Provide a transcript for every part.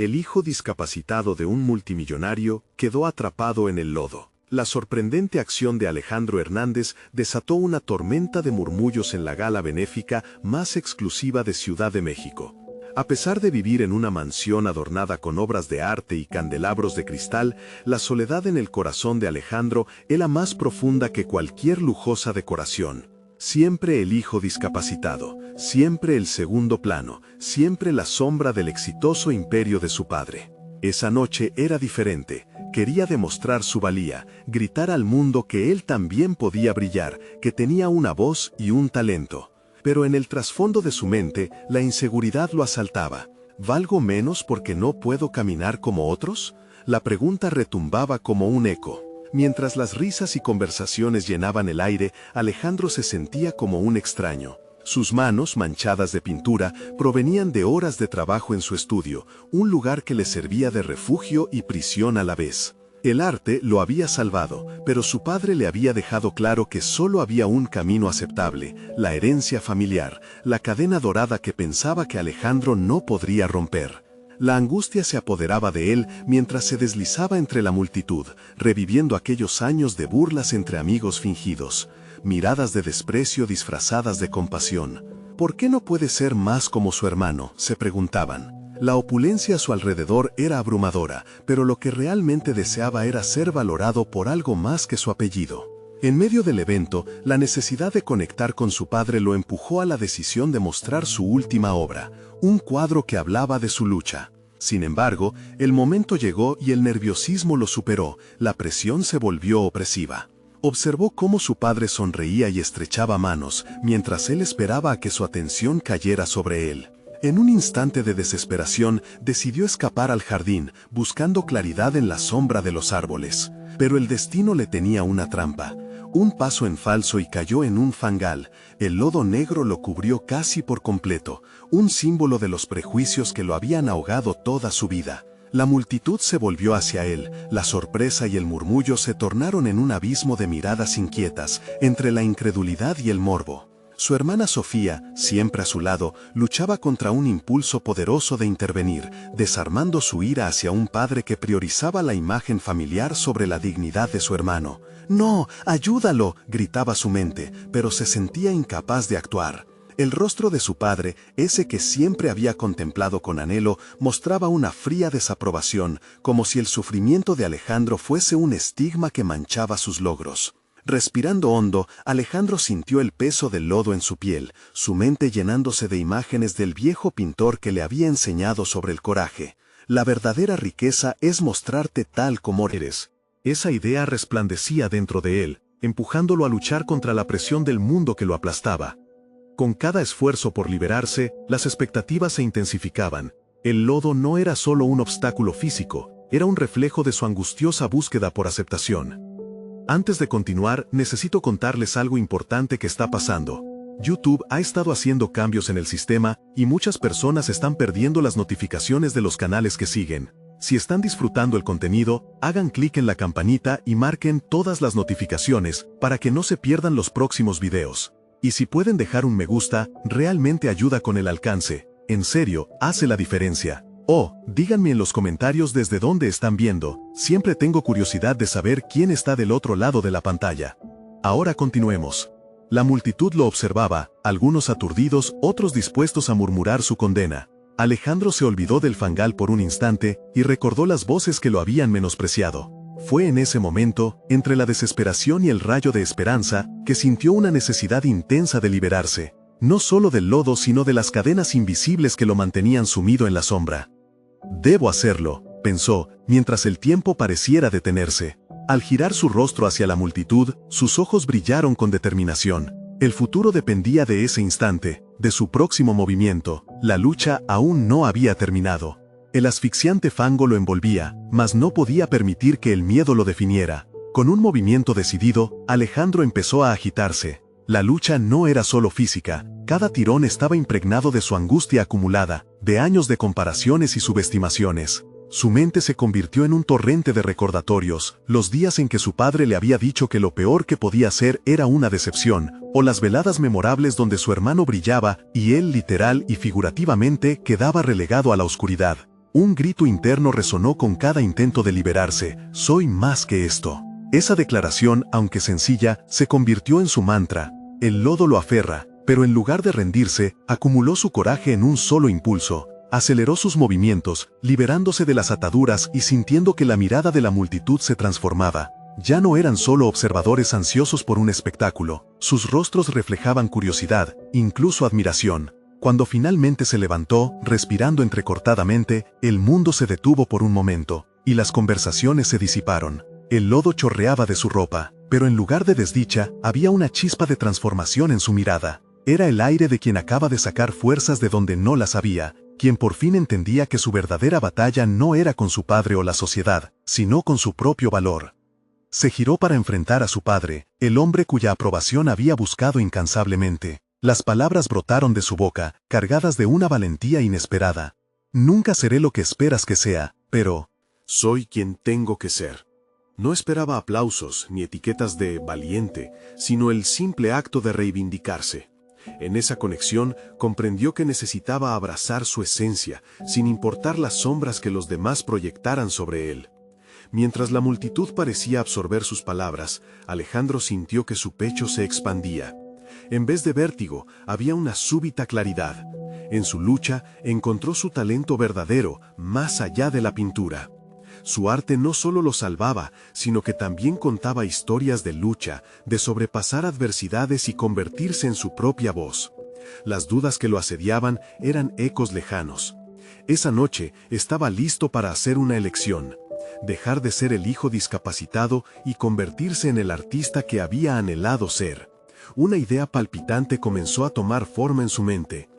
El hijo discapacitado de un multimillonario quedó atrapado en el lodo. La sorprendente acción de Alejandro Hernández desató una tormenta de murmullos en la gala benéfica más exclusiva de Ciudad de México. A pesar de vivir en una mansión adornada con obras de arte y candelabros de cristal, la soledad en el corazón de Alejandro era más profunda que cualquier lujosa decoración. Siempre el hijo discapacitado, siempre el segundo plano, siempre la sombra del exitoso imperio de su padre. Esa noche era diferente. Quería demostrar su valía, gritar al mundo que él también podía brillar, que tenía una voz y un talento. Pero en el trasfondo de su mente, la inseguridad lo asaltaba. ¿Valgo menos porque no puedo caminar como otros? La pregunta retumbaba como un eco. Mientras las risas y conversaciones llenaban el aire, Alejandro se sentía como un extraño. Sus manos, manchadas de pintura, provenían de horas de trabajo en su estudio, un lugar que le servía de refugio y prisión a la vez. El arte lo había salvado, pero su padre le había dejado claro que solo había un camino aceptable, la herencia familiar, la cadena dorada que pensaba que Alejandro no podría romper. La angustia se apoderaba de él mientras se deslizaba entre la multitud, reviviendo aquellos años de burlas entre amigos fingidos, miradas de desprecio disfrazadas de compasión. ¿Por qué no puede ser más como su hermano?, se preguntaban. La opulencia a su alrededor era abrumadora, pero lo que realmente deseaba era ser valorado por algo más que su apellido. En medio del evento, la necesidad de conectar con su padre lo empujó a la decisión de mostrar su última obra, un cuadro que hablaba de su lucha. Sin embargo, el momento llegó y el nerviosismo lo superó, la presión se volvió opresiva. Observó cómo su padre sonreía y estrechaba manos, mientras él esperaba a que su atención cayera sobre él. En un instante de desesperación, decidió escapar al jardín, buscando claridad en la sombra de los árboles. Pero el destino le tenía una trampa. Un paso en falso y cayó en un fangal. El lodo negro lo cubrió casi por completo, un símbolo de los prejuicios que lo habían ahogado toda su vida. La multitud se volvió hacia él, la sorpresa y el murmullo se tornaron en un abismo de miradas inquietas, entre la incredulidad y el morbo. Su hermana Sofía, siempre a su lado, luchaba contra un impulso poderoso de intervenir, desarmando su ira hacia un padre que priorizaba la imagen familiar sobre la dignidad de su hermano. «¡No! ¡Ayúdalo!», gritaba su mente, pero se sentía incapaz de actuar. El rostro de su padre, ese que siempre había contemplado con anhelo, mostraba una fría desaprobación, como si el sufrimiento de Alejandro fuese un estigma que manchaba sus logros. Respirando hondo, Alejandro sintió el peso del lodo en su piel, su mente llenándose de imágenes del viejo pintor que le había enseñado sobre el coraje. La verdadera riqueza es mostrarte tal como eres. Esa idea resplandecía dentro de él, empujándolo a luchar contra la presión del mundo que lo aplastaba. Con cada esfuerzo por liberarse, las expectativas se intensificaban. El lodo no era solo un obstáculo físico, era un reflejo de su angustiosa búsqueda por aceptación. Antes de continuar, necesito contarles algo importante que está pasando. YouTube ha estado haciendo cambios en el sistema y muchas personas están perdiendo las notificaciones de los canales que siguen. Si están disfrutando el contenido, hagan clic en la campanita y marquen todas las notificaciones para que no se pierdan los próximos videos. Y si pueden dejar un me gusta, realmente ayuda con el alcance. En serio, hace la diferencia. Oh, díganme en los comentarios desde dónde están viendo. Siempre tengo curiosidad de saber quién está del otro lado de la pantalla. Ahora continuemos. La multitud lo observaba, algunos aturdidos, otros dispuestos a murmurar su condena. Alejandro se olvidó del fangal por un instante y recordó las voces que lo habían menospreciado. Fue en ese momento, entre la desesperación y el rayo de esperanza, que sintió una necesidad intensa de liberarse. No solo del lodo sino de las cadenas invisibles que lo mantenían sumido en la sombra. «Debo hacerlo», pensó, mientras el tiempo pareciera detenerse. Al girar su rostro hacia la multitud, sus ojos brillaron con determinación. El futuro dependía de ese instante, de su próximo movimiento. La lucha aún no había terminado. El asfixiante fango lo envolvía, mas no podía permitir que el miedo lo definiera. Con un movimiento decidido, Alejandro empezó a agitarse. La lucha no era solo física, cada tirón estaba impregnado de su angustia acumulada, de años de comparaciones y subestimaciones. Su mente se convirtió en un torrente de recordatorios, los días en que su padre le había dicho que lo peor que podía hacer era una decepción, o las veladas memorables donde su hermano brillaba y él literal y figurativamente quedaba relegado a la oscuridad. Un grito interno resonó con cada intento de liberarse: soy más que esto. Esa declaración, aunque sencilla, se convirtió en su mantra. El lodo lo aferra, pero en lugar de rendirse, acumuló su coraje en un solo impulso. Aceleró sus movimientos, liberándose de las ataduras y sintiendo que la mirada de la multitud se transformaba. Ya no eran solo observadores ansiosos por un espectáculo, sus rostros reflejaban curiosidad, incluso admiración. Cuando finalmente se levantó, respirando entrecortadamente, el mundo se detuvo por un momento, y las conversaciones se disiparon. El lodo chorreaba de su ropa, pero en lugar de desdicha, había una chispa de transformación en su mirada. Era el aire de quien acaba de sacar fuerzas de donde no las había, quien por fin entendía que su verdadera batalla no era con su padre o la sociedad, sino con su propio valor. Se giró para enfrentar a su padre, el hombre cuya aprobación había buscado incansablemente. Las palabras brotaron de su boca, cargadas de una valentía inesperada. Nunca seré lo que esperas que sea, pero soy quien tengo que ser. No esperaba aplausos ni etiquetas de valiente, sino el simple acto de reivindicarse. En esa conexión comprendió que necesitaba abrazar su esencia, sin importar las sombras que los demás proyectaran sobre él. Mientras la multitud parecía absorber sus palabras, Alejandro sintió que su pecho se expandía. En vez de vértigo, había una súbita claridad. En su lucha encontró su talento verdadero, más allá de la pintura. Su arte no solo lo salvaba, sino que también contaba historias de lucha, de sobrepasar adversidades y convertirse en su propia voz. Las dudas que lo asediaban eran ecos lejanos. Esa noche estaba listo para hacer una elección: dejar de ser el hijo discapacitado y convertirse en el artista que había anhelado ser. Una idea palpitante comenzó a tomar forma en su mente.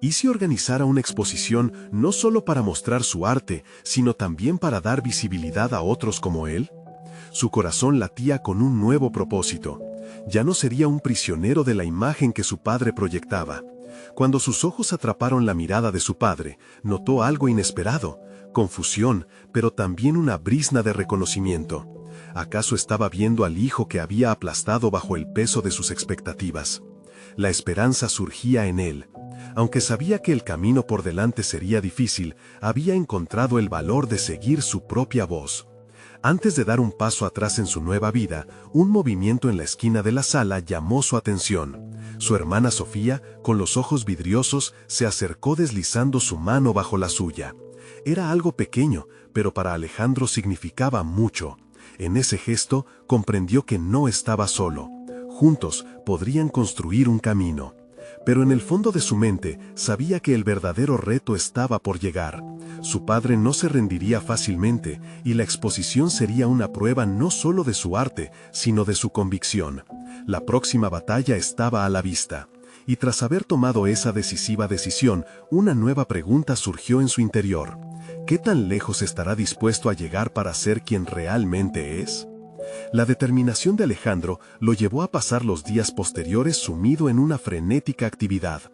¿Y si organizara una exposición no solo para mostrar su arte, sino también para dar visibilidad a otros como él? Su corazón latía con un nuevo propósito. Ya no sería un prisionero de la imagen que su padre proyectaba. Cuando sus ojos atraparon la mirada de su padre, notó algo inesperado: confusión, pero también una brizna de reconocimiento. ¿Acaso estaba viendo al hijo que había aplastado bajo el peso de sus expectativas? La esperanza surgía en él. Aunque sabía que el camino por delante sería difícil, había encontrado el valor de seguir su propia voz. Antes de dar un paso atrás en su nueva vida, un movimiento en la esquina de la sala llamó su atención. Su hermana Sofía, con los ojos vidriosos, se acercó deslizando su mano bajo la suya. Era algo pequeño, pero para Alejandro significaba mucho. En ese gesto comprendió que no estaba solo. Juntos podrían construir un camino. Pero en el fondo de su mente sabía que el verdadero reto estaba por llegar. Su padre no se rendiría fácilmente, y la exposición sería una prueba no solo de su arte, sino de su convicción. La próxima batalla estaba a la vista. Y tras haber tomado esa decisiva decisión, una nueva pregunta surgió en su interior: ¿qué tan lejos estará dispuesto a llegar para ser quien realmente es? La determinación de Alejandro lo llevó a pasar los días posteriores sumido en una frenética actividad.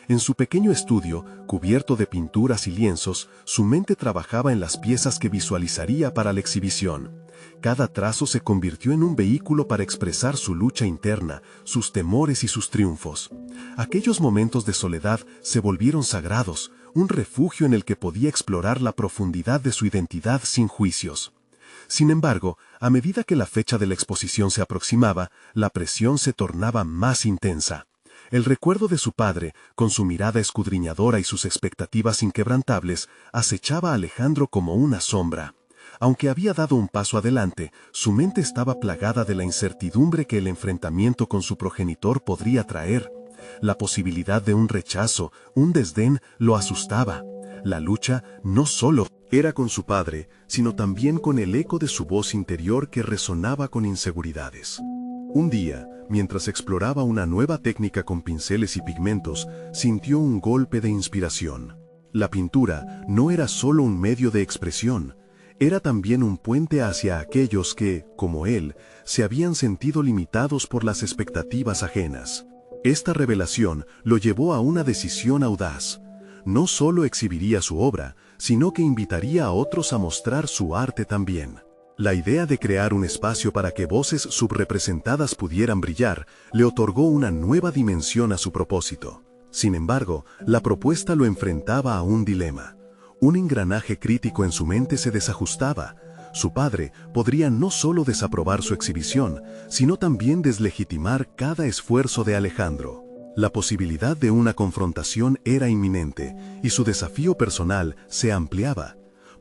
En su pequeño estudio, cubierto de pinturas y lienzos, su mente trabajaba en las piezas que visualizaría para la exhibición. Cada trazo se convirtió en un vehículo para expresar su lucha interna, sus temores y sus triunfos. Aquellos momentos de soledad se volvieron sagrados, un refugio en el que podía explorar la profundidad de su identidad sin juicios. Sin embargo, a medida que la fecha de la exposición se aproximaba, la presión se tornaba más intensa. El recuerdo de su padre, con su mirada escudriñadora y sus expectativas inquebrantables, acechaba a Alejandro como una sombra. Aunque había dado un paso adelante, su mente estaba plagada de la incertidumbre que el enfrentamiento con su progenitor podría traer. La posibilidad de un rechazo, un desdén, lo asustaba. La lucha no solo era con su padre, sino también con el eco de su voz interior que resonaba con inseguridades. Un día, mientras exploraba una nueva técnica con pinceles y pigmentos, sintió un golpe de inspiración. La pintura no era solo un medio de expresión, era también un puente hacia aquellos que, como él, se habían sentido limitados por las expectativas ajenas. Esta revelación lo llevó a una decisión audaz. No solo exhibiría su obra, sino que invitaría a otros a mostrar su arte también. La idea de crear un espacio para que voces subrepresentadas pudieran brillar le otorgó una nueva dimensión a su propósito. Sin embargo, la propuesta lo enfrentaba a un dilema. Un engranaje crítico en su mente se desajustaba. Su padre podría no solo desaprobar su exhibición, sino también deslegitimar cada esfuerzo de Alejandro. La posibilidad de una confrontación era inminente, y su desafío personal se ampliaba.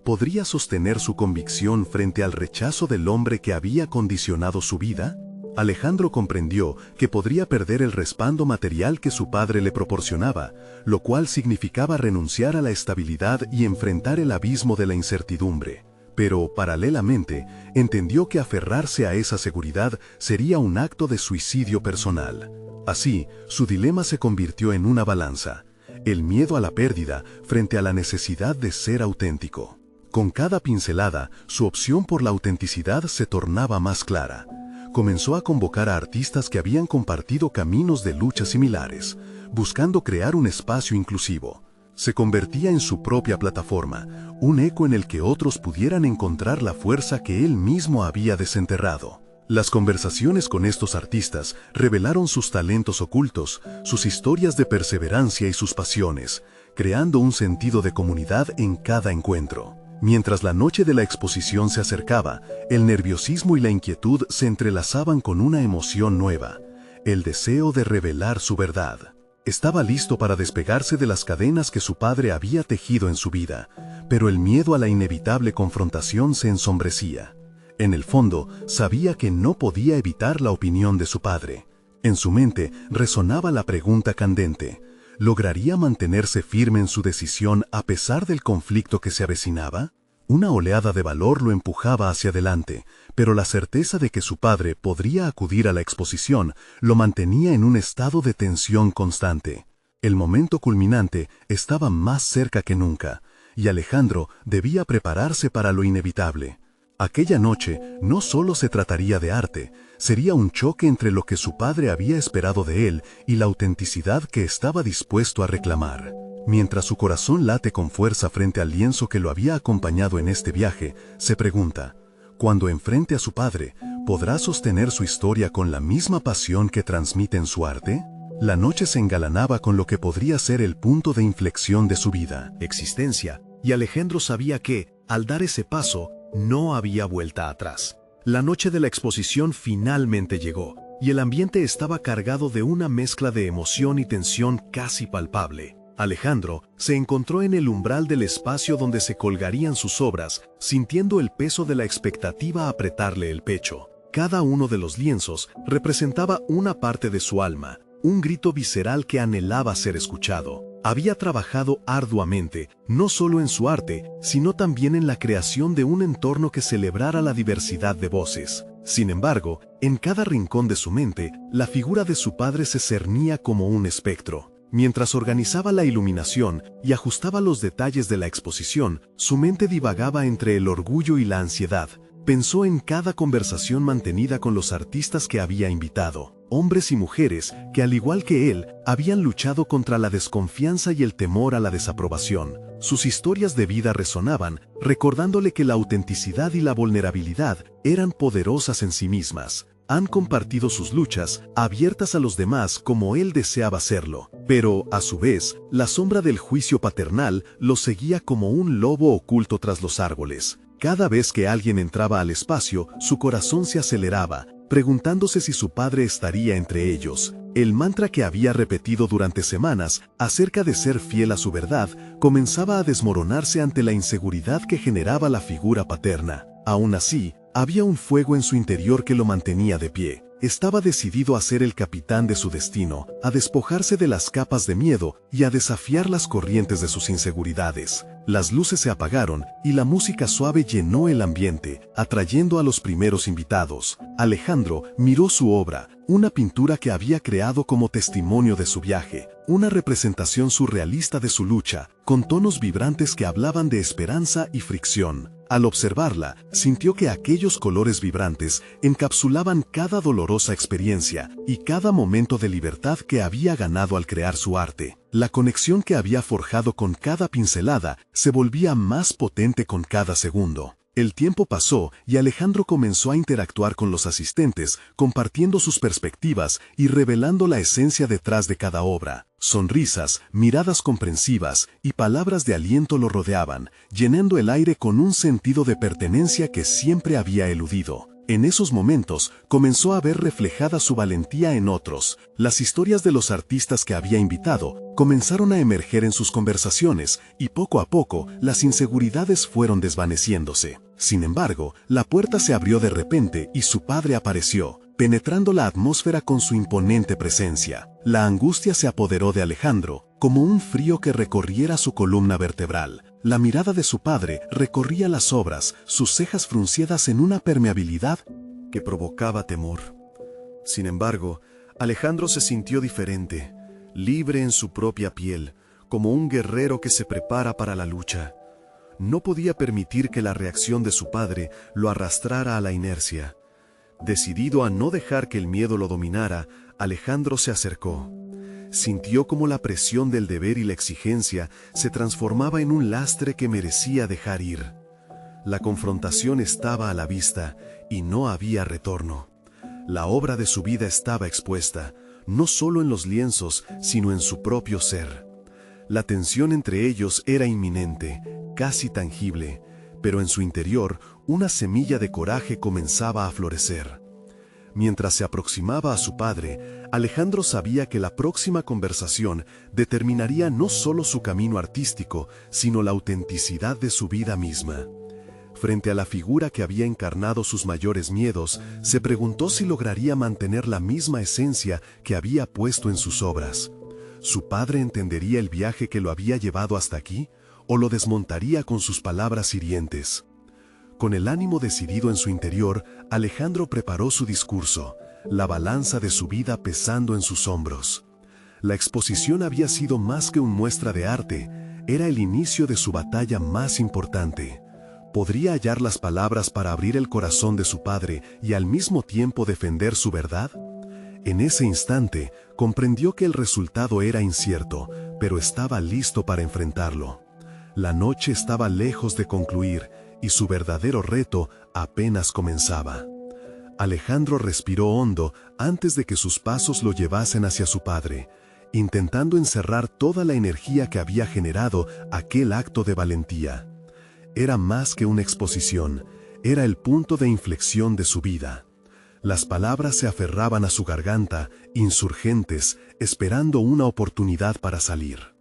¿Podría sostener su convicción frente al rechazo del hombre que había condicionado su vida? Alejandro comprendió que podría perder el respaldo material que su padre le proporcionaba, lo cual significaba renunciar a la estabilidad y enfrentar el abismo de la incertidumbre. Pero, paralelamente, entendió que aferrarse a esa seguridad sería un acto de suicidio personal. Así, su dilema se convirtió en una balanza: el miedo a la pérdida frente a la necesidad de ser auténtico. Con cada pincelada, su opción por la autenticidad se tornaba más clara. Comenzó a convocar a artistas que habían compartido caminos de lucha similares, buscando crear un espacio inclusivo. Se convertía en su propia plataforma, un eco en el que otros pudieran encontrar la fuerza que él mismo había desenterrado. Las conversaciones con estos artistas revelaron sus talentos ocultos, sus historias de perseverancia y sus pasiones, creando un sentido de comunidad en cada encuentro. Mientras la noche de la exposición se acercaba, el nerviosismo y la inquietud se entrelazaban con una emoción nueva: el deseo de revelar su verdad. Estaba listo para despegarse de las cadenas que su padre había tejido en su vida, pero el miedo a la inevitable confrontación se ensombrecía. En el fondo, sabía que no podía evitar la opinión de su padre. En su mente resonaba la pregunta candente: ¿lograría mantenerse firme en su decisión a pesar del conflicto que se avecinaba? Una oleada de valor lo empujaba hacia adelante, pero la certeza de que su padre podría acudir a la exposición lo mantenía en un estado de tensión constante. El momento culminante estaba más cerca que nunca, y Alejandro debía prepararse para lo inevitable. Aquella noche no solo se trataría de arte, sería un choque entre lo que su padre había esperado de él y la autenticidad que estaba dispuesto a reclamar. Mientras su corazón late con fuerza frente al lienzo que lo había acompañado en este viaje, se pregunta: cuando enfrente a su padre, ¿podrá sostener su historia con la misma pasión que transmite en su arte? La noche se engalanaba con lo que podría ser el punto de inflexión de su vida, existencia, y Alejandro sabía que, al dar ese paso, no había vuelta atrás. La noche de la exposición finalmente llegó, y el ambiente estaba cargado de una mezcla de emoción y tensión casi palpable. Alejandro se encontró en el umbral del espacio donde se colgarían sus obras, sintiendo el peso de la expectativa apretarle el pecho. Cada uno de los lienzos representaba una parte de su alma, un grito visceral que anhelaba ser escuchado. Había trabajado arduamente, no solo en su arte, sino también en la creación de un entorno que celebrara la diversidad de voces. Sin embargo, en cada rincón de su mente, la figura de su padre se cernía como un espectro. Mientras organizaba la iluminación y ajustaba los detalles de la exposición, su mente divagaba entre el orgullo y la ansiedad. Pensó en cada conversación mantenida con los artistas que había invitado, hombres y mujeres que, al igual que él, habían luchado contra la desconfianza y el temor a la desaprobación. Sus historias de vida resonaban, recordándole que la autenticidad y la vulnerabilidad eran poderosas en sí mismas. Han compartido sus luchas, abiertas a los demás como él deseaba hacerlo. Pero, a su vez, la sombra del juicio paternal lo seguía como un lobo oculto tras los árboles. Cada vez que alguien entraba al espacio, su corazón se aceleraba, preguntándose si su padre estaría entre ellos. El mantra que había repetido durante semanas acerca de ser fiel a su verdad comenzaba a desmoronarse ante la inseguridad que generaba la figura paterna. Aún así, había un fuego en su interior que lo mantenía de pie. Estaba decidido a ser el capitán de su destino, a despojarse de las capas de miedo y a desafiar las corrientes de sus inseguridades. Las luces se apagaron y la música suave llenó el ambiente, atrayendo a los primeros invitados. Alejandro miró su obra, una pintura que había creado como testimonio de su viaje, una representación surrealista de su lucha, con tonos vibrantes que hablaban de esperanza y fricción. Al observarla, sintió que aquellos colores vibrantes encapsulaban cada dolorosa experiencia y cada momento de libertad que había ganado al crear su arte. La conexión que había forjado con cada pincelada se volvía más potente con cada segundo. El tiempo pasó y Alejandro comenzó a interactuar con los asistentes, compartiendo sus perspectivas y revelando la esencia detrás de cada obra. Sonrisas, miradas comprensivas y palabras de aliento lo rodeaban, llenando el aire con un sentido de pertenencia que siempre había eludido. En esos momentos comenzó a ver reflejada su valentía en otros. Las historias de los artistas que había invitado comenzaron a emerger en sus conversaciones y poco a poco las inseguridades fueron desvaneciéndose. Sin embargo, la puerta se abrió de repente y su padre apareció, penetrando la atmósfera con su imponente presencia. La angustia se apoderó de Alejandro, como un frío que recorriera su columna vertebral. La mirada de su padre recorría las obras, sus cejas fruncidas en una permeabilidad que provocaba temor. Sin embargo, Alejandro se sintió diferente, libre en su propia piel, como un guerrero que se prepara para la lucha. No podía permitir que la reacción de su padre lo arrastrara a la inercia. Decidido a no dejar que el miedo lo dominara, Alejandro se acercó. Sintió como la presión del deber y la exigencia se transformaba en un lastre que merecía dejar ir. La confrontación estaba a la vista y no había retorno. La obra de su vida estaba expuesta, no solo en los lienzos, sino en su propio ser. La tensión entre ellos era inminente, casi tangible, pero en su interior una semilla de coraje comenzaba a florecer. Mientras se aproximaba a su padre, Alejandro sabía que la próxima conversación determinaría no solo su camino artístico, sino la autenticidad de su vida misma. Frente a la figura que había encarnado sus mayores miedos, se preguntó si lograría mantener la misma esencia que había puesto en sus obras. ¿Su padre entendería el viaje que lo había llevado hasta aquí, o lo desmontaría con sus palabras hirientes? Con el ánimo decidido en su interior, Alejandro preparó su discurso, la balanza de su vida pesando en sus hombros. La exposición había sido más que una muestra de arte, era el inicio de su batalla más importante. ¿Podría hallar las palabras para abrir el corazón de su padre y al mismo tiempo defender su verdad? En ese instante, comprendió que el resultado era incierto, pero estaba listo para enfrentarlo. La noche estaba lejos de concluir, y su verdadero reto apenas comenzaba. Alejandro respiró hondo antes de que sus pasos lo llevasen hacia su padre, intentando encerrar toda la energía que había generado aquel acto de valentía. Era más que una exposición, era el punto de inflexión de su vida. Las palabras se aferraban a su garganta, insurgentes, esperando una oportunidad para salir.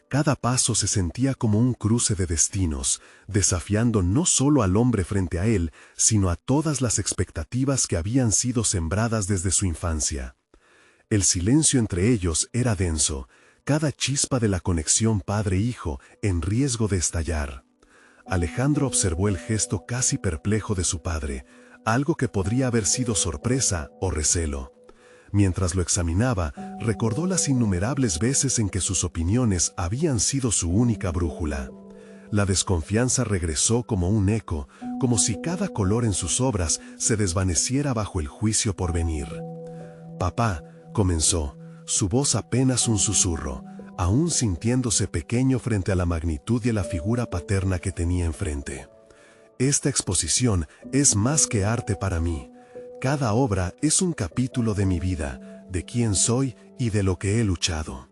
Cada paso se sentía como un cruce de destinos, desafiando no solo al hombre frente a él, sino a todas las expectativas que habían sido sembradas desde su infancia. El silencio entre ellos era denso, cada chispa de la conexión padre-hijo en riesgo de estallar. Alejandro observó el gesto casi perplejo de su padre, algo que podría haber sido sorpresa o recelo. Mientras lo examinaba, recordó las innumerables veces en que sus opiniones habían sido su única brújula. La desconfianza regresó como un eco, como si cada color en sus obras se desvaneciera bajo el juicio por venir. «Papá», comenzó, su voz apenas un susurro, aún sintiéndose pequeño frente a la magnitud y la figura paterna que tenía enfrente. «Esta exposición es más que arte para mí. Cada obra es un capítulo de mi vida, de quién soy y de lo que he luchado».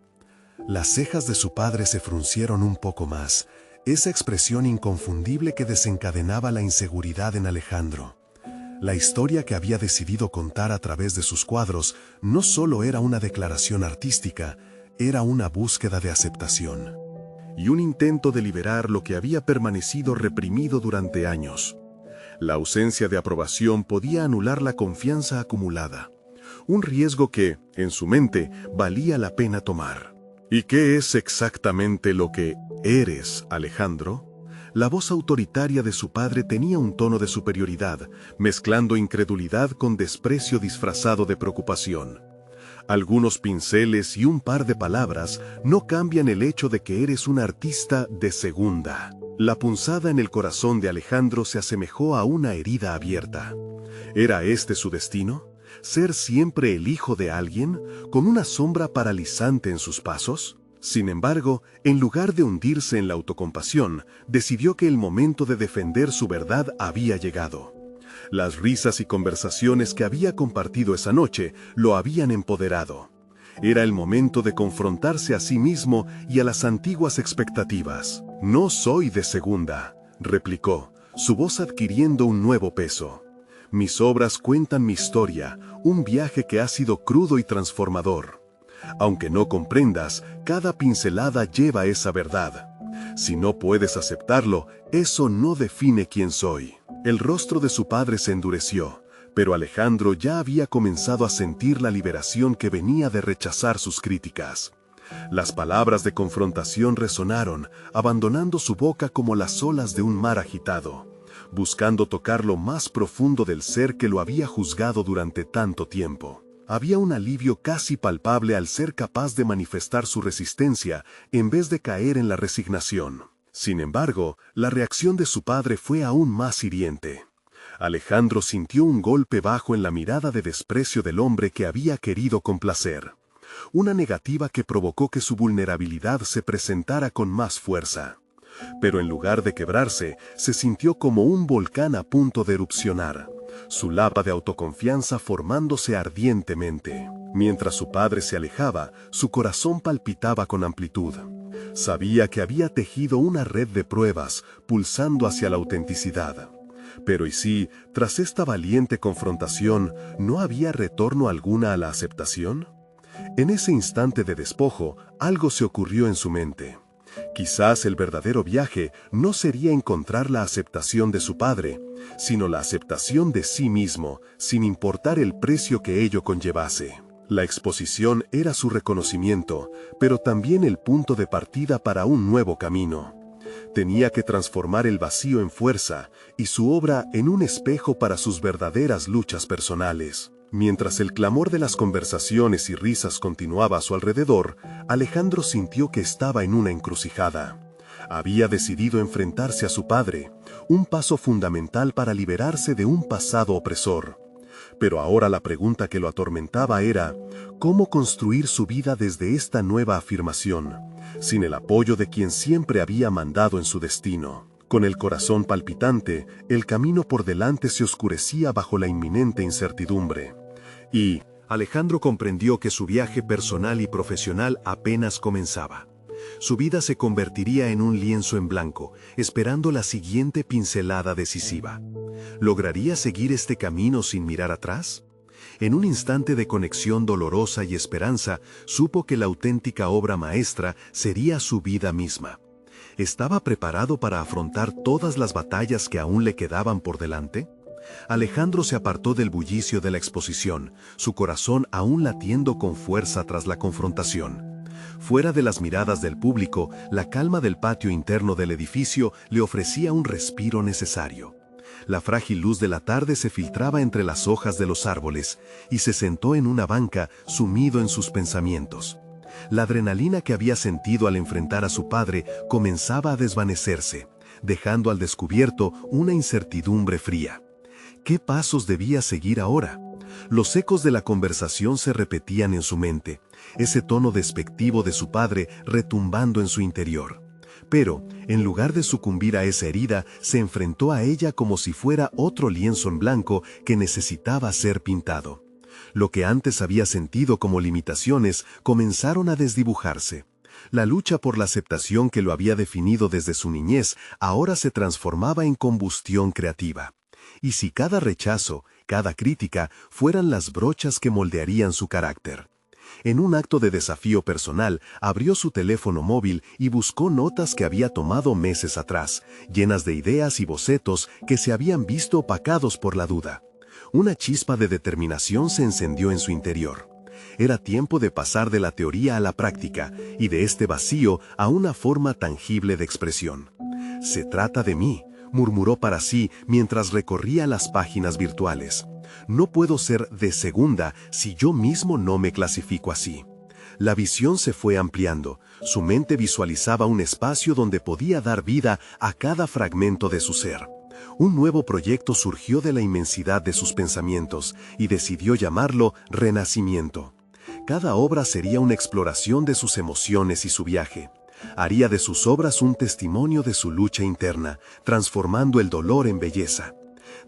Las cejas de su padre se fruncieron un poco más, esa expresión inconfundible que desencadenaba la inseguridad en Alejandro. La historia que había decidido contar a través de sus cuadros no solo era una declaración artística, era una búsqueda de aceptación. Y un intento de liberar lo que había permanecido reprimido durante años. La ausencia de aprobación podía anular la confianza acumulada, un riesgo que, en su mente, valía la pena tomar. ¿Y qué es exactamente lo que eres, Alejandro? La voz autoritaria de su padre tenía un tono de superioridad, mezclando incredulidad con desprecio disfrazado de preocupación. Algunos pinceles y un par de palabras no cambian el hecho de que eres un artista de segunda. La punzada en el corazón de Alejandro se asemejó a una herida abierta. ¿Era este su destino? ¿Ser siempre el hijo de alguien, con una sombra paralizante en sus pasos? Sin embargo, en lugar de hundirse en la autocompasión, decidió que el momento de defender su verdad había llegado. Las risas y conversaciones que había compartido esa noche lo habían empoderado. Era el momento de confrontarse a sí mismo y a las antiguas expectativas. «No soy de segunda», replicó, su voz adquiriendo un nuevo peso. «Mis obras cuentan mi historia, un viaje que ha sido crudo y transformador. Aunque no comprendas, cada pincelada lleva esa verdad. Si no puedes aceptarlo, eso no define quién soy». El rostro de su padre se endureció, pero Alejandro ya había comenzado a sentir la liberación que venía de rechazar sus críticas. Las palabras de confrontación resonaron, abandonando su boca como las olas de un mar agitado, buscando tocar lo más profundo del ser que lo había juzgado durante tanto tiempo. Había un alivio casi palpable al ser capaz de manifestar su resistencia en vez de caer en la resignación. Sin embargo, la reacción de su padre fue aún más hiriente. Alejandro sintió un golpe bajo en la mirada de desprecio del hombre que había querido complacer. Una negativa que provocó que su vulnerabilidad se presentara con más fuerza. Pero en lugar de quebrarse, se sintió como un volcán a punto de erupcionar, su lava de autoconfianza formándose ardientemente. Mientras su padre se alejaba, su corazón palpitaba con amplitud. Sabía que había tejido una red de pruebas, pulsando hacia la autenticidad. Pero ¿y si, tras esta valiente confrontación, no había retorno alguna a la aceptación? En ese instante de despojo, algo se ocurrió en su mente. Quizás el verdadero viaje no sería encontrar la aceptación de su padre, sino la aceptación de sí mismo, sin importar el precio que ello conllevase. La exposición era su reconocimiento, pero también el punto de partida para un nuevo camino. Tenía que transformar el vacío en fuerza y su obra en un espejo para sus verdaderas luchas personales. Mientras el clamor de las conversaciones y risas continuaba a su alrededor, Alejandro sintió que estaba en una encrucijada. Había decidido enfrentarse a su padre, un paso fundamental para liberarse de un pasado opresor. Pero ahora la pregunta que lo atormentaba era, ¿cómo construir su vida desde esta nueva afirmación, sin el apoyo de quien siempre había mandado en su destino? Con el corazón palpitante, el camino por delante se oscurecía bajo la inminente incertidumbre. Y Alejandro comprendió que su viaje personal y profesional apenas comenzaba. Su vida se convertiría en un lienzo en blanco, esperando la siguiente pincelada decisiva. ¿Lograría seguir este camino sin mirar atrás? En un instante de conexión dolorosa y esperanza, supo que la auténtica obra maestra sería su vida misma. ¿Estaba preparado para afrontar todas las batallas que aún le quedaban por delante? Alejandro se apartó del bullicio de la exposición, su corazón aún latiendo con fuerza tras la confrontación. Fuera de las miradas del público, la calma del patio interno del edificio le ofrecía un respiro necesario. La frágil luz de la tarde se filtraba entre las hojas de los árboles, y se sentó en una banca, sumido en sus pensamientos. La adrenalina que había sentido al enfrentar a su padre comenzaba a desvanecerse, dejando al descubierto una incertidumbre fría. ¿Qué pasos debía seguir ahora? Los ecos de la conversación se repetían en su mente, ese tono despectivo de su padre retumbando en su interior. Pero, en lugar de sucumbir a esa herida, se enfrentó a ella como si fuera otro lienzo en blanco que necesitaba ser pintado. Lo que antes había sentido como limitaciones comenzaron a desdibujarse. La lucha por la aceptación que lo había definido desde su niñez ahora se transformaba en combustión creativa. Y si cada rechazo, cada crítica, fueran las brochas que moldearían su carácter. En un acto de desafío personal, abrió su teléfono móvil y buscó notas que había tomado meses atrás, llenas de ideas y bocetos que se habían visto opacados por la duda. Una chispa de determinación se encendió en su interior. Era tiempo de pasar de la teoría a la práctica, y de este vacío a una forma tangible de expresión. «Se trata de mí», murmuró para sí mientras recorría las páginas virtuales. «No puedo ser de segunda si yo mismo no me clasifico así». La visión se fue ampliando. Su mente visualizaba un espacio donde podía dar vida a cada fragmento de su ser. Un nuevo proyecto surgió de la inmensidad de sus pensamientos y decidió llamarlo Renacimiento. cada obra sería una exploración de sus emociones y su viaje. Haría de sus obras un testimonio de su lucha interna, transformando el dolor en belleza.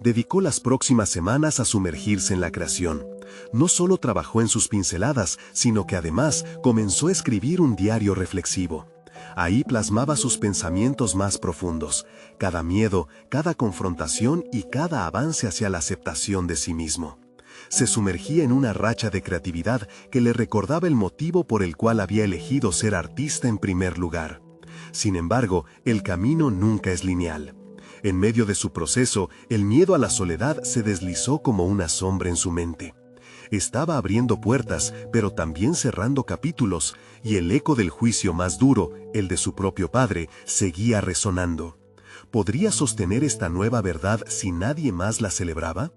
Dedicó las próximas semanas a sumergirse en la creación. No solo trabajó en sus pinceladas, sino que además comenzó a escribir un diario reflexivo. Ahí plasmaba sus pensamientos más profundos, cada miedo, cada confrontación y cada avance hacia la aceptación de sí mismo. Se sumergía en una racha de creatividad que le recordaba el motivo por el cual había elegido ser artista en primer lugar. Sin embargo, el camino nunca es lineal. En medio de su proceso, el miedo a la soledad se deslizó como una sombra en su mente. Estaba abriendo puertas, pero también cerrando capítulos, y el eco del juicio más duro, el de su propio padre, seguía resonando. ¿Podría sostener esta nueva verdad si nadie más la celebraba?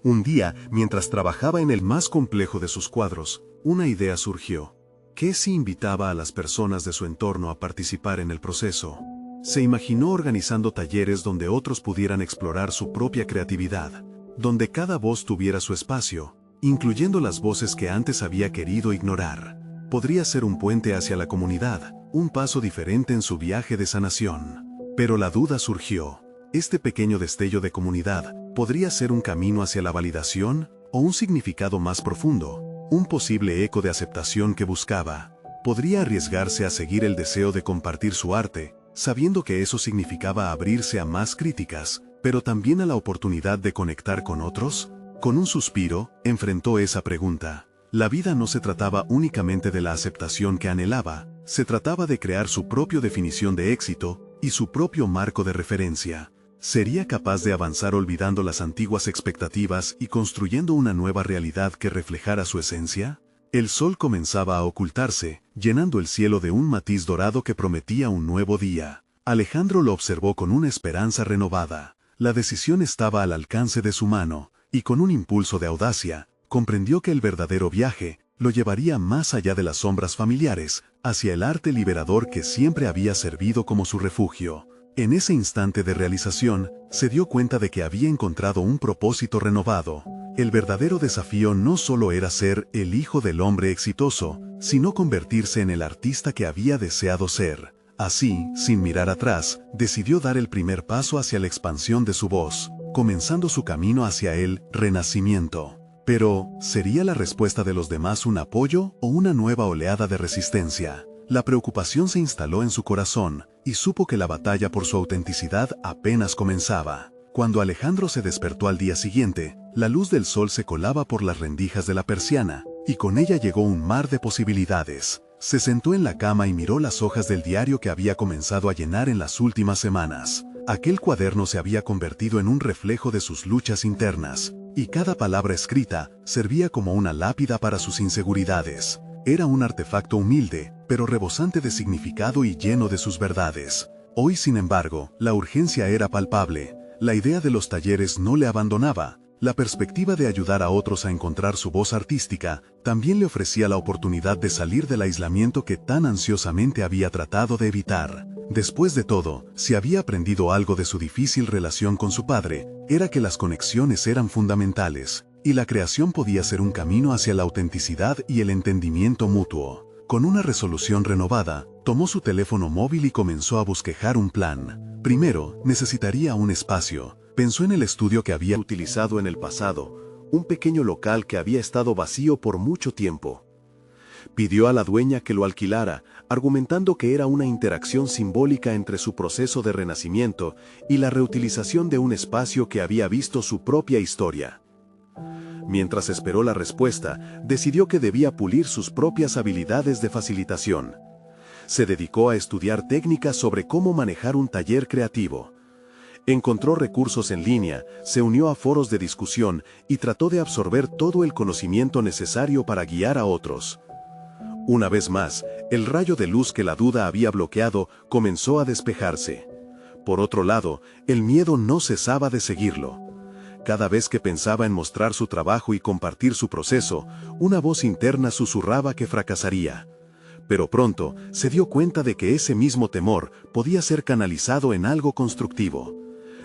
Un día, mientras trabajaba en el más complejo de sus cuadros, una idea surgió. ¿Qué si invitaba a las personas de su entorno a participar en el proceso? Se imaginó organizando talleres donde otros pudieran explorar su propia creatividad, donde cada voz tuviera su espacio, incluyendo las voces que antes había querido ignorar. Podría ser un puente hacia la comunidad, un paso diferente en su viaje de sanación. Pero la duda surgió. ¿Este pequeño destello de comunidad podría ser un camino hacia la validación o un significado más profundo, un posible eco de aceptación que buscaba? ¿Podría arriesgarse a seguir el deseo de compartir su arte, sabiendo que eso significaba abrirse a más críticas, pero también a la oportunidad de conectar con otros? Con un suspiro, enfrentó esa pregunta. La vida no se trataba únicamente de la aceptación que anhelaba, se trataba de crear su propia definición de éxito y su propio marco de referencia. ¿Sería capaz de avanzar olvidando las antiguas expectativas y construyendo una nueva realidad que reflejara su esencia? El sol comenzaba a ocultarse, llenando el cielo de un matiz dorado que prometía un nuevo día. Alejandro lo observó con una esperanza renovada. La decisión estaba al alcance de su mano, y con un impulso de audacia, comprendió que el verdadero viaje lo llevaría más allá de las sombras familiares, hacia el arte liberador que siempre había servido como su refugio. En ese instante de realización, se dio cuenta de que había encontrado un propósito renovado. El verdadero desafío no solo era ser el hijo del hombre exitoso, sino convertirse en el artista que había deseado ser. Así, sin mirar atrás, decidió dar el primer paso hacia la expansión de su voz, comenzando su camino hacia el renacimiento. Pero, ¿sería la respuesta de los demás un apoyo o una nueva oleada de resistencia? La preocupación se instaló en su corazón, y supo que la batalla por su autenticidad apenas comenzaba. Cuando Alejandro se despertó al día siguiente, la luz del sol se colaba por las rendijas de la persiana, y con ella llegó un mar de posibilidades. Se sentó en la cama y miró las hojas del diario que había comenzado a llenar en las últimas semanas. Aquel cuaderno se había convertido en un reflejo de sus luchas internas, y cada palabra escrita servía como una lápida para sus inseguridades. Era un artefacto humilde, pero rebosante de significado y lleno de sus verdades. Hoy, sin embargo, la urgencia era palpable. La idea de los talleres no le abandonaba. La perspectiva de ayudar a otros a encontrar su voz artística también le ofrecía la oportunidad de salir del aislamiento que tan ansiosamente había tratado de evitar. Después de todo, si había aprendido algo de su difícil relación con su padre, era que las conexiones eran fundamentales, y la creación podía ser un camino hacia la autenticidad y el entendimiento mutuo. Con una resolución renovada, tomó su teléfono móvil y comenzó a bosquejar un plan. Primero, necesitaría un espacio. Pensó en el estudio que había utilizado en el pasado, un pequeño local que había estado vacío por mucho tiempo. Pidió a la dueña que lo alquilara, argumentando que era una interacción simbólica entre su proceso de renacimiento y la reutilización de un espacio que había visto su propia historia. Mientras esperó la respuesta, decidió que debía pulir sus propias habilidades de facilitación. Se dedicó a estudiar técnicas sobre cómo manejar un taller creativo. Encontró recursos en línea, se unió a foros de discusión y trató de absorber todo el conocimiento necesario para guiar a otros. Una vez más, el rayo de luz que la duda había bloqueado comenzó a despejarse. Por otro lado, el miedo no cesaba de seguirlo. Cada vez que pensaba en mostrar su trabajo y compartir su proceso, una voz interna susurraba que fracasaría. Pero pronto se dio cuenta de que ese mismo temor podía ser canalizado en algo constructivo.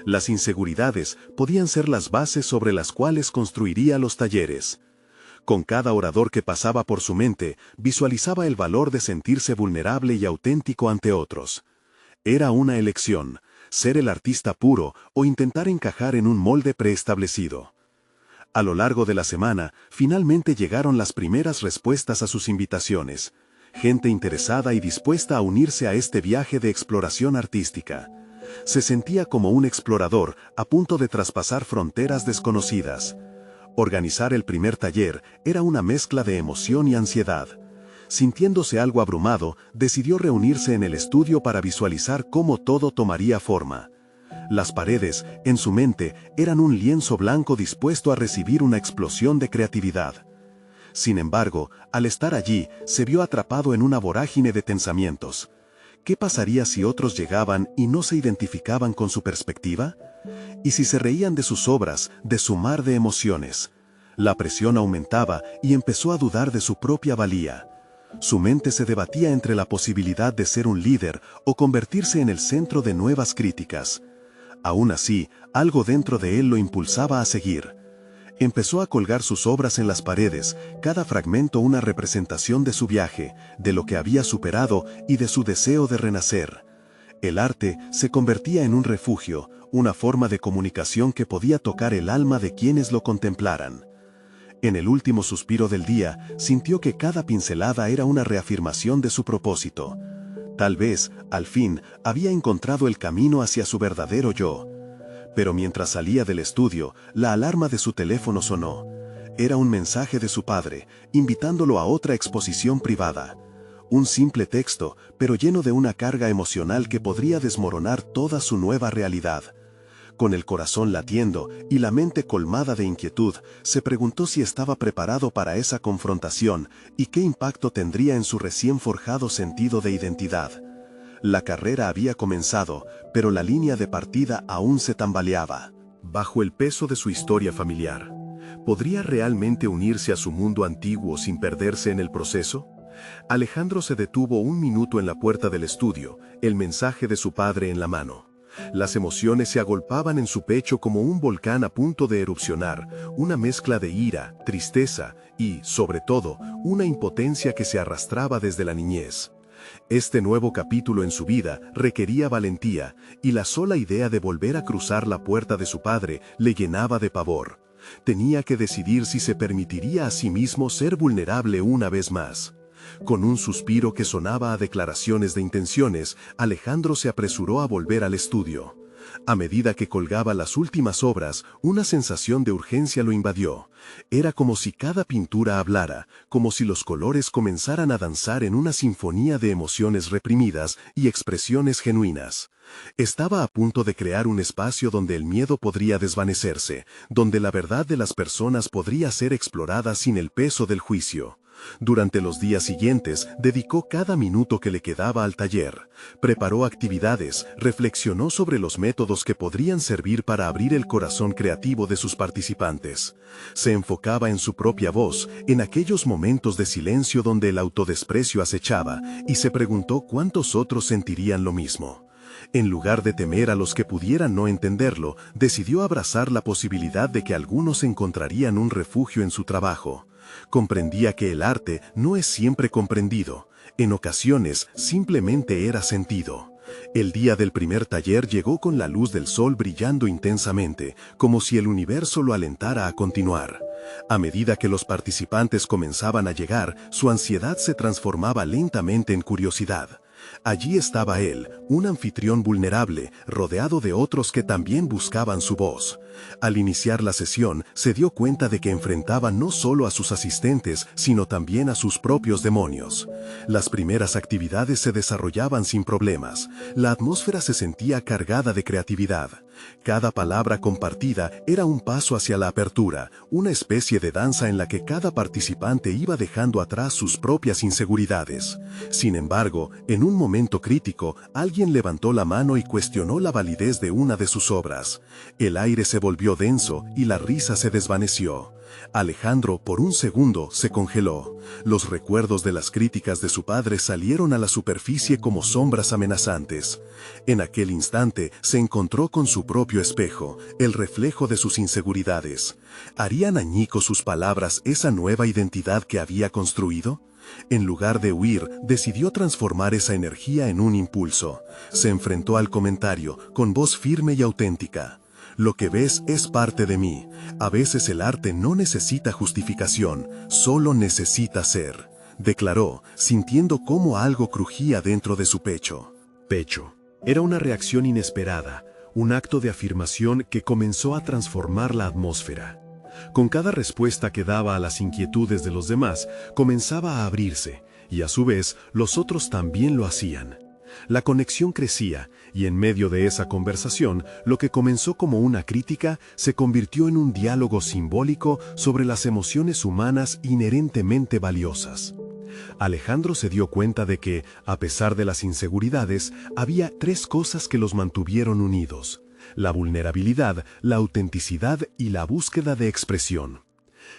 Las inseguridades podían ser las bases sobre las cuales construiría los talleres. Con cada orador que pasaba por su mente, visualizaba el valor de sentirse vulnerable y auténtico ante otros. Era una elección, ser el artista puro o intentar encajar en un molde preestablecido. A lo largo de la semana, finalmente llegaron las primeras respuestas a sus invitaciones. Gente interesada y dispuesta a unirse a este viaje de exploración artística. Se sentía como un explorador a punto de traspasar fronteras desconocidas. Organizar el primer taller era una mezcla de emoción y ansiedad. Sintiéndose algo abrumado, decidió reunirse en el estudio para visualizar cómo todo tomaría forma. Las paredes, en su mente, eran un lienzo blanco dispuesto a recibir una explosión de creatividad. Sin embargo, al estar allí, se vio atrapado en una vorágine de pensamientos. ¿Qué pasaría si otros llegaban y no se identificaban con su perspectiva? ¿Y si se reían de sus obras, de su mar de emociones? La presión aumentaba y empezó a dudar de su propia valía. Su mente se debatía entre la posibilidad de ser un líder o convertirse en el centro de nuevas críticas. Aún así, algo dentro de él lo impulsaba a seguir. Empezó a colgar sus obras en las paredes, cada fragmento una representación de su viaje, de lo que había superado y de su deseo de renacer. El arte se convertía en un refugio, una forma de comunicación que podía tocar el alma de quienes lo contemplaran. En el último suspiro del día, sintió que cada pincelada era una reafirmación de su propósito. Tal vez, al fin, había encontrado el camino hacia su verdadero yo. Pero mientras salía del estudio, la alarma de su teléfono sonó. Era un mensaje de su padre, invitándolo a otra exposición privada. Un simple texto, pero lleno de una carga emocional que podría desmoronar toda su nueva realidad. Con el corazón latiendo y la mente colmada de inquietud, se preguntó si estaba preparado para esa confrontación y qué impacto tendría en su recién forjado sentido de identidad. La carrera había comenzado, pero la línea de partida aún se tambaleaba. Bajo el peso de su historia familiar, ¿podría realmente unirse a su mundo antiguo sin perderse en el proceso? Alejandro se detuvo un minuto en la puerta del estudio, el mensaje de su padre en la mano. Las emociones se agolpaban en su pecho como un volcán a punto de erupcionar, una mezcla de ira, tristeza y, sobre todo, una impotencia que se arrastraba desde la niñez. Este nuevo capítulo en su vida requería valentía, y la sola idea de volver a cruzar la puerta de su padre le llenaba de pavor. Tenía que decidir si se permitiría a sí mismo ser vulnerable una vez más. Con un suspiro que sonaba a declaraciones de intenciones, Alejandro se apresuró a volver al estudio. A medida que colgaba las últimas obras, una sensación de urgencia lo invadió. Era como si cada pintura hablara, como si los colores comenzaran a danzar en una sinfonía de emociones reprimidas y expresiones genuinas. Estaba a punto de crear un espacio donde el miedo podría desvanecerse, donde la verdad de las personas podría ser explorada sin el peso del juicio. Durante los días siguientes, dedicó cada minuto que le quedaba al taller. Preparó actividades, reflexionó sobre los métodos que podrían servir para abrir el corazón creativo de sus participantes. Se enfocaba en su propia voz, en aquellos momentos de silencio donde el autodesprecio acechaba, y se preguntó cuántos otros sentirían lo mismo. En lugar de temer a los que pudieran no entenderlo, decidió abrazar la posibilidad de que algunos encontrarían un refugio en su trabajo. Comprendía que el arte no es siempre comprendido, en ocasiones simplemente era sentido. El día del primer taller llegó con la luz del sol brillando intensamente, como si el universo lo alentara a continuar. A medida que los participantes comenzaban a llegar, su ansiedad se transformaba lentamente en curiosidad. Allí estaba él, un anfitrión vulnerable, rodeado de otros que también buscaban su voz. Al iniciar la sesión, se dio cuenta de que enfrentaba no solo a sus asistentes, sino también a sus propios demonios. Las primeras actividades se desarrollaban sin problemas. La atmósfera se sentía cargada de creatividad. Cada palabra compartida era un paso hacia la apertura, una especie de danza en la que cada participante iba dejando atrás sus propias inseguridades. Sin embargo, en un momento crítico, alguien levantó la mano y cuestionó la validez de una de sus obras. El aire se volvió denso y la risa se desvaneció. Alejandro, por un segundo, se congeló. Los recuerdos de las críticas de su padre salieron a la superficie como sombras amenazantes. En aquel instante se encontró con su propio espejo, el reflejo de sus inseguridades. ¿Harían añicos sus palabras esa nueva identidad que había construido? En lugar de huir, decidió transformar esa energía en un impulso. Se enfrentó al comentario, con voz firme y auténtica. Lo que ves es parte de mí. A veces el arte no necesita justificación, solo necesita ser, declaró, sintiendo cómo algo crujía dentro de su pecho. Pecho. Era una reacción inesperada, un acto de afirmación que comenzó a transformar la atmósfera. Con cada respuesta que daba a las inquietudes de los demás, comenzaba a abrirse, y a su vez los otros también lo hacían. La conexión crecía, y en medio de esa conversación, lo que comenzó como una crítica se convirtió en un diálogo simbólico sobre las emociones humanas inherentemente valiosas. Alejandro se dio cuenta de que, a pesar de las inseguridades, había tres cosas que los mantuvieron unidos: la vulnerabilidad, la autenticidad y la búsqueda de expresión.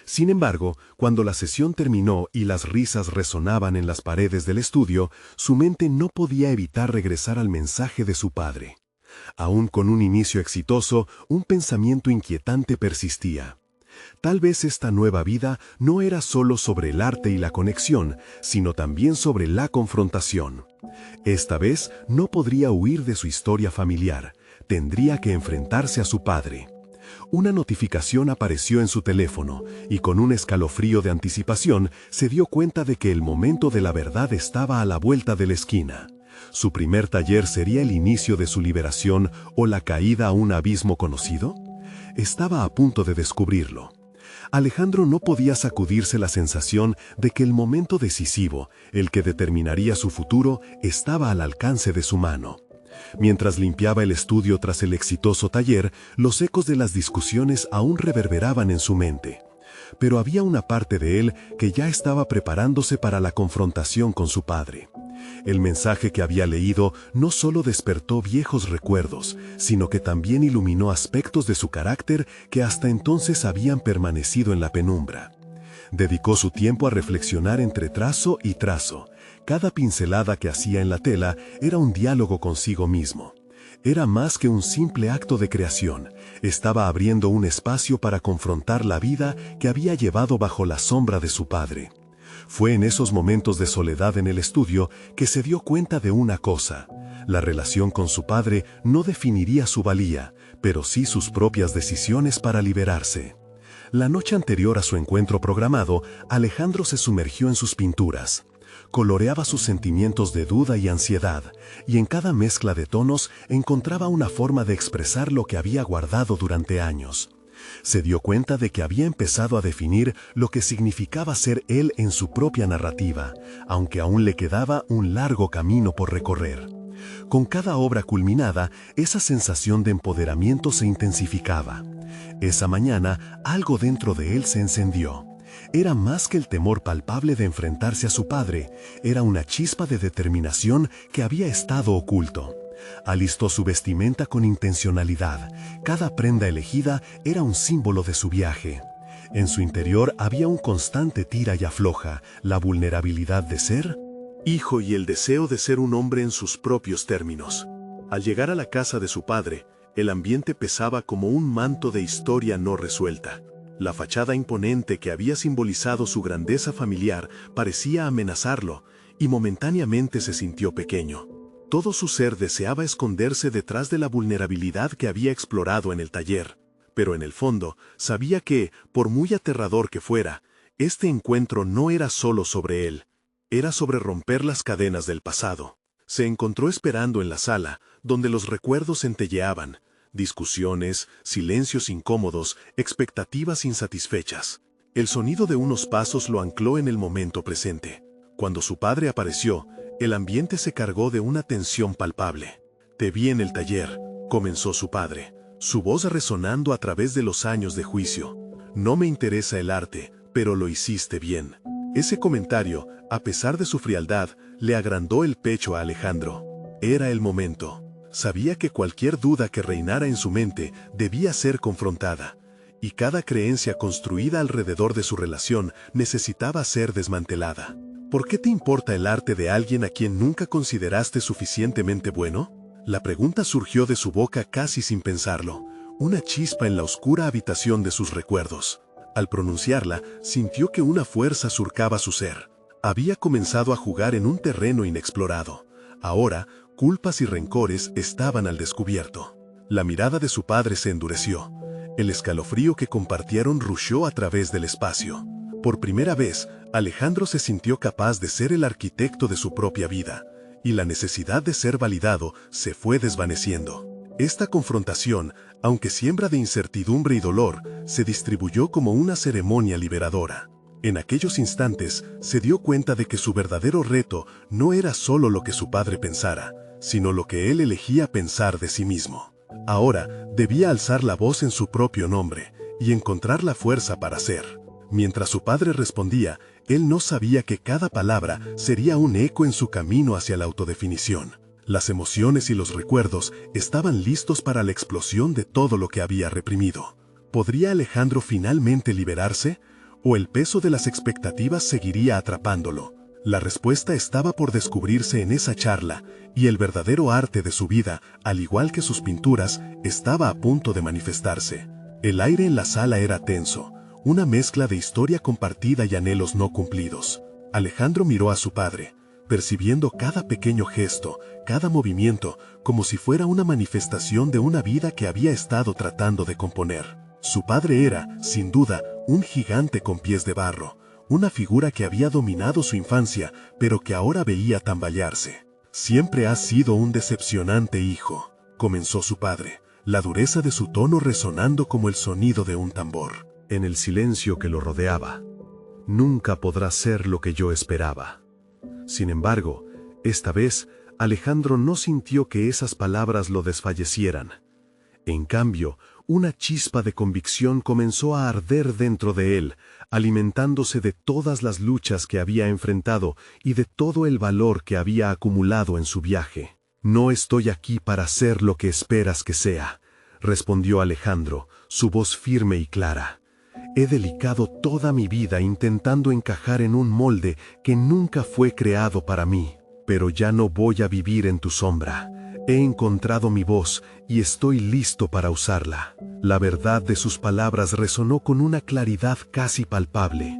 Sin embargo, cuando la sesión terminó y las risas resonaban en las paredes del estudio, su mente no podía evitar regresar al mensaje de su padre. Aún con un inicio exitoso, un pensamiento inquietante persistía. Tal vez esta nueva vida no era solo sobre el arte y la conexión, sino también sobre la confrontación. Esta vez no podría huir de su historia familiar, tendría que enfrentarse a su padre. Una notificación apareció en su teléfono, y con un escalofrío de anticipación se dio cuenta de que el momento de la verdad estaba a la vuelta de la esquina. ¿Su primer taller sería el inicio de su liberación o la caída a un abismo conocido? Estaba a punto de descubrirlo. Alejandro no podía sacudirse la sensación de que el momento decisivo, el que determinaría su futuro, estaba al alcance de su mano. Mientras limpiaba el estudio tras el exitoso taller, los ecos de las discusiones aún reverberaban en su mente. Pero había una parte de él que ya estaba preparándose para la confrontación con su padre. El mensaje que había leído no solo despertó viejos recuerdos, sino que también iluminó aspectos de su carácter que hasta entonces habían permanecido en la penumbra. Dedicó su tiempo a reflexionar entre trazo y trazo. Cada pincelada que hacía en la tela era un diálogo consigo mismo. Era más que un simple acto de creación. Estaba abriendo un espacio para confrontar la vida que había llevado bajo la sombra de su padre. Fue en esos momentos de soledad en el estudio que se dio cuenta de una cosa: la relación con su padre no definiría su valía, pero sí sus propias decisiones para liberarse. La noche anterior a su encuentro programado, Alejandro se sumergió en sus pinturas. Coloreaba sus sentimientos de duda y ansiedad, y en cada mezcla de tonos encontraba una forma de expresar lo que había guardado durante años. Se dio cuenta de que había empezado a definir lo que significaba ser él en su propia narrativa, aunque aún le quedaba un largo camino por recorrer. Con cada obra culminada, esa sensación de empoderamiento se intensificaba. Esa mañana, algo dentro de él se encendió. Era más que el temor palpable de enfrentarse a su padre, era una chispa de determinación que había estado oculto. Alistó su vestimenta con intencionalidad. Cada prenda elegida era un símbolo de su viaje. En su interior había un constante tira y afloja, la vulnerabilidad de ser hijo y el deseo de ser un hombre en sus propios términos. Al llegar a la casa de su padre, el ambiente pesaba como un manto de historia no resuelta. La fachada imponente que había simbolizado su grandeza familiar parecía amenazarlo, y momentáneamente se sintió pequeño. Todo su ser deseaba esconderse detrás de la vulnerabilidad que había explorado en el taller, pero en el fondo sabía que, por muy aterrador que fuera, este encuentro no era solo sobre él, era sobre romper las cadenas del pasado. Se encontró esperando en la sala, donde los recuerdos centelleaban, discusiones, silencios incómodos, expectativas insatisfechas. El sonido de unos pasos lo ancló en el momento presente. Cuando su padre apareció, el ambiente se cargó de una tensión palpable. «Te vi en el taller», comenzó su padre, su voz resonando a través de los años de juicio. «No me interesa el arte, pero lo hiciste bien». Ese comentario, a pesar de su frialdad, le agrandó el pecho a Alejandro. Era el momento. Sabía que cualquier duda que reinara en su mente debía ser confrontada. y cada creencia construida alrededor de su relación necesitaba ser desmantelada. ¿Por qué te importa el arte de alguien a quien nunca consideraste suficientemente bueno? La pregunta surgió de su boca casi sin pensarlo, una chispa en la oscura habitación de sus recuerdos. Al pronunciarla, sintió que una fuerza surcaba su ser. Había comenzado a jugar en un terreno inexplorado. Ahora, culpas y rencores estaban al descubierto. La mirada de su padre se endureció. El escalofrío que compartieron rushó a través del espacio. Por primera vez, Alejandro se sintió capaz de ser el arquitecto de su propia vida, y la necesidad de ser validado se fue desvaneciendo. Esta confrontación, aunque siembra de incertidumbre y dolor, se distribuyó como una ceremonia liberadora. En aquellos instantes, se dio cuenta de que su verdadero reto no era solo lo que su padre pensara, sino lo que él elegía pensar de sí mismo. Ahora, debía alzar la voz en su propio nombre, y encontrar la fuerza para ser. Mientras su padre respondía, él no sabía que cada palabra sería un eco en su camino hacia la autodefinición. Las emociones y los recuerdos estaban listos para la explosión de todo lo que había reprimido. ¿Podría Alejandro finalmente liberarse? ¿O el peso de las expectativas seguiría atrapándolo? La respuesta estaba por descubrirse en esa charla, y el verdadero arte de su vida, al igual que sus pinturas, estaba a punto de manifestarse. El aire en la sala era tenso, una mezcla de historia compartida y anhelos no cumplidos. Alejandro miró a su padre, percibiendo cada pequeño gesto, cada movimiento, como si fuera una manifestación de una vida que había estado tratando de componer. Su padre era, sin duda, un gigante con pies de barro, una figura que había dominado su infancia, pero que ahora veía tambalearse. «Siempre has sido un decepcionante hijo», comenzó su padre, la dureza de su tono resonando como el sonido de un tambor. En el silencio que lo rodeaba, «Nunca podrás ser lo que yo esperaba». Sin embargo, esta vez, Alejandro no sintió que esas palabras lo desfallecieran. En cambio, una chispa de convicción comenzó a arder dentro de él, alimentándose de todas las luchas que había enfrentado y de todo el valor que había acumulado en su viaje. «No estoy aquí para ser lo que esperas que sea», respondió Alejandro, su voz firme y clara. «He dedicado toda mi vida intentando encajar en un molde que nunca fue creado para mí, pero ya no voy a vivir en tu sombra. He encontrado mi voz y estoy listo para usarla». La verdad de sus palabras resonó con una claridad casi palpable.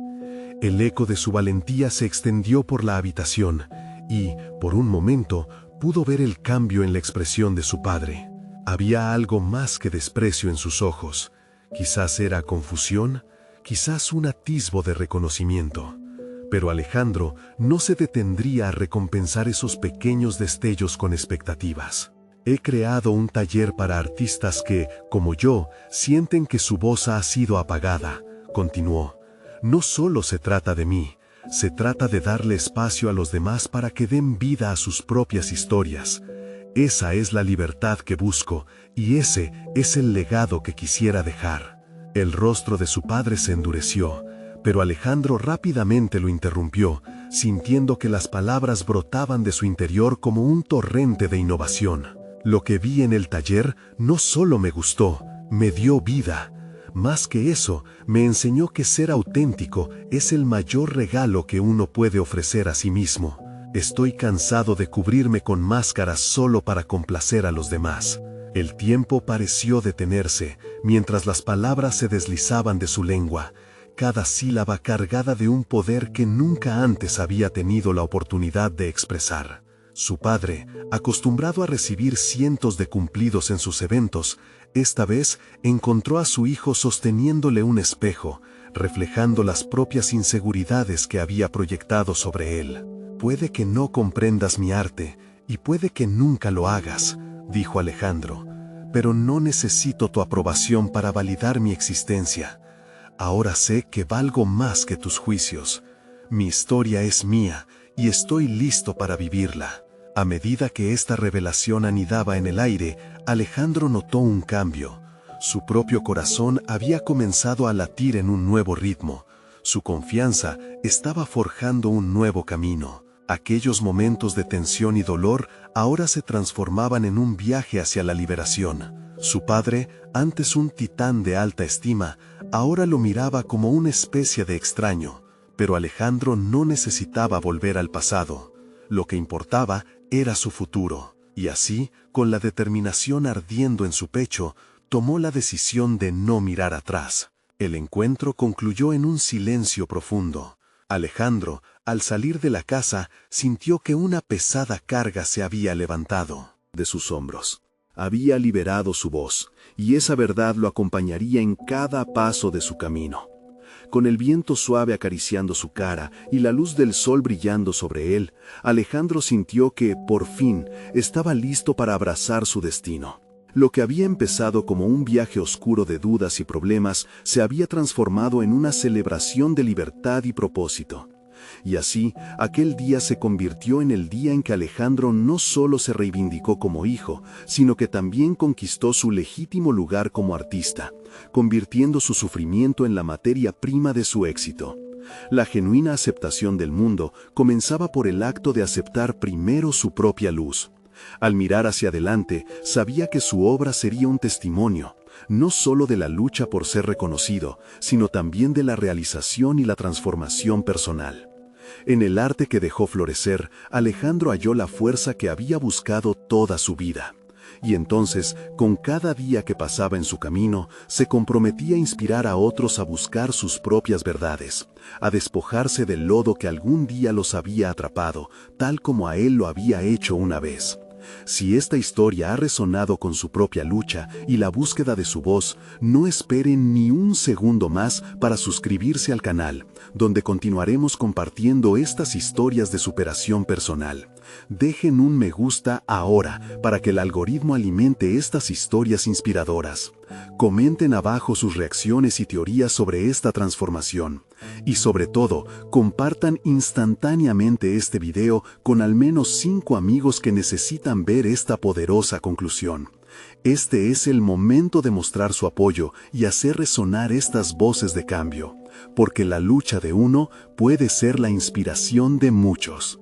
El eco de su valentía se extendió por la habitación y, por un momento, pudo ver el cambio en la expresión de su padre. Había algo más que desprecio en sus ojos. Quizás era confusión, quizás un atisbo de reconocimiento. Pero Alejandro no se detendría a recompensar esos pequeños destellos con expectativas. «He creado un taller para artistas que, como yo, sienten que su voz ha sido apagada», continuó. «No solo se trata de mí, se trata de darle espacio a los demás para que den vida a sus propias historias. Esa es la libertad que busco, y ese es el legado que quisiera dejar». El rostro de su padre se endureció, pero Alejandro rápidamente lo interrumpió, sintiendo que las palabras brotaban de su interior como un torrente de innovación. «Lo que vi en el taller no solo me gustó, me dio vida. Más que eso, me enseñó que ser auténtico es el mayor regalo que uno puede ofrecer a sí mismo. Estoy cansado de cubrirme con máscaras solo para complacer a los demás». El tiempo pareció detenerse, mientras las palabras se deslizaban de su lengua, cada sílaba cargada de un poder que nunca antes había tenido la oportunidad de expresar. Su padre, acostumbrado a recibir cientos de cumplidos en sus eventos, esta vez encontró a su hijo sosteniéndole un espejo, reflejando las propias inseguridades que había proyectado sobre él. «Puede que no comprendas mi arte, y puede que nunca lo hagas», dijo Alejandro, «pero no necesito tu aprobación para validar mi existencia. Ahora sé que valgo más que tus juicios. Mi historia es mía y estoy listo para vivirla». A medida que esta revelación anidaba en el aire, Alejandro notó un cambio. Su propio corazón había comenzado a latir en un nuevo ritmo. Su confianza estaba forjando un nuevo camino. Aquellos momentos de tensión y dolor ahora se transformaban en un viaje hacia la liberación. Su padre, antes un titán de alta estima, ahora lo miraba como una especie de extraño, pero Alejandro no necesitaba volver al pasado. Lo que importaba era su futuro, y así, con la determinación ardiendo en su pecho, tomó la decisión de no mirar atrás. El encuentro concluyó en un silencio profundo. Alejandro, al salir de la casa, sintió que una pesada carga se había levantado de sus hombros. Había liberado su voz, y esa verdad lo acompañaría en cada paso de su camino. Con el viento suave acariciando su cara y la luz del sol brillando sobre él, Alejandro sintió que, por fin, estaba listo para abrazar su destino. Lo que había empezado como un viaje oscuro de dudas y problemas se había transformado en una celebración de libertad y propósito. Y así, aquel día se convirtió en el día en que Alejandro no solo se reivindicó como hijo, sino que también conquistó su legítimo lugar como artista, convirtiendo su sufrimiento en la materia prima de su éxito. La genuina aceptación del mundo comenzaba por el acto de aceptar primero su propia luz. Al mirar hacia adelante, sabía que su obra sería un testimonio, no solo de la lucha por ser reconocido, sino también de la realización y la transformación personal. En el arte que dejó florecer, Alejandro halló la fuerza que había buscado toda su vida. Y entonces, con cada día que pasaba en su camino, se comprometía a inspirar a otros a buscar sus propias verdades, a despojarse del lodo que algún día los había atrapado, tal como a él lo había hecho una vez. Si esta historia ha resonado con su propia lucha y la búsqueda de su voz, no esperen ni un segundo más para suscribirse al canal, donde continuaremos compartiendo estas historias de superación personal. Dejen un me gusta ahora para que el algoritmo alimente estas historias inspiradoras. Comenten abajo sus reacciones y teorías sobre esta transformación. Y sobre todo, compartan instantáneamente este video con al menos 5 amigos que necesitan ver esta poderosa conclusión. Este es el momento de mostrar su apoyo y hacer resonar estas voces de cambio, porque la lucha de uno puede ser la inspiración de muchos.